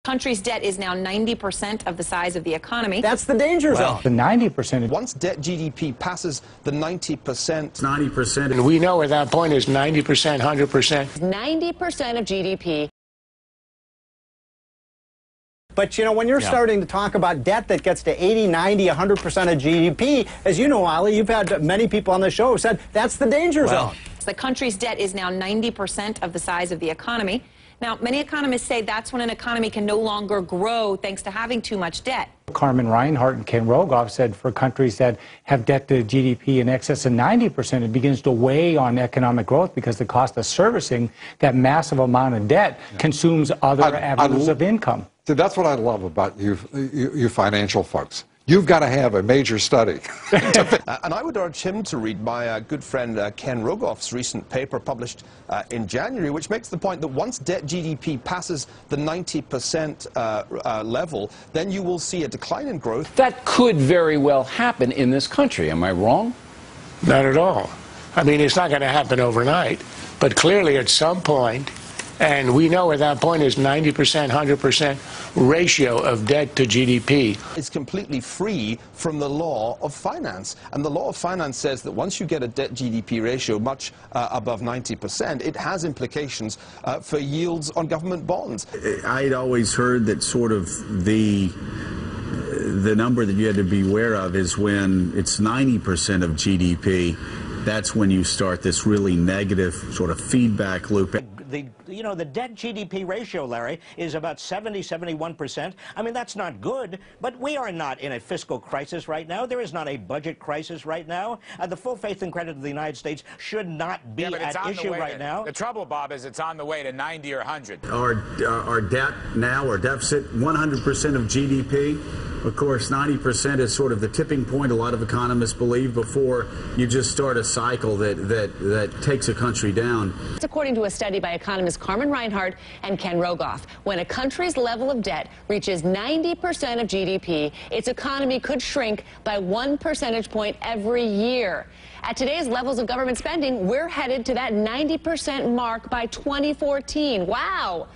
Country's debt is now 90% of the size of the economy. That's the danger zone. The 90%. Once debt GDP passes the 90%. 90%. And we know at that point is 90%, 100%. 90% of GDP. But, you know, when you're starting to talk about debt that gets to 80, 90, 100% of GDP, as you know, Ali, you've had many people on the show who said that's the danger zone. The country's debt is now 90% of the size of the economy. Now, many economists say that's when an economy can no longer grow thanks to having too much debt. Carmen Reinhart and Ken Rogoff said for countries that have debt to GDP in excess of 90%, it begins to weigh on economic growth because the cost of servicing that massive amount of debt consumes other avenues of income. See, that's what I love about you financial folks. You've got to have a major study. And I would urge him to read my good friend Ken Rogoff's recent paper published in January, which makes the point that once debt GDP passes the 90% level, then you will see a decline in growth. That could very well happen in this country. Am I wrong? Not at all. I mean, it's not going to happen overnight, but clearly at some point, and we know at that point is 90%, 100% ratio of debt to GDP. It's completely free from the law of finance. And the law of finance says that once you get a debt GDP ratio much above 90%, it has implications for yields on government bonds. I'd always heard that sort of the number that you had to be aware of is when it's 90% of GDP, that's when you start this really negative sort of feedback loop. The debt GDP ratio, Larry, is about 70, 71%. I mean, that's not good, but we are not in a fiscal crisis right now. There is not a budget crisis right now. The full faith and credit of the United States should not be at issue right now. The trouble, Bob, is it's on the way to 90 or 100. Our debt now, our deficit, 100% of GDP. Of course, 90% is sort of the tipping point, a lot of economists believe, before you just start a cycle that takes a country down. It's according to a study by economists Carmen Reinhart and Ken Rogoff. When a country's level of debt reaches 90% of GDP, its economy could shrink by 1 percentage point every year. At today's levels of government spending, we're headed to that 90% mark by 2014. Wow!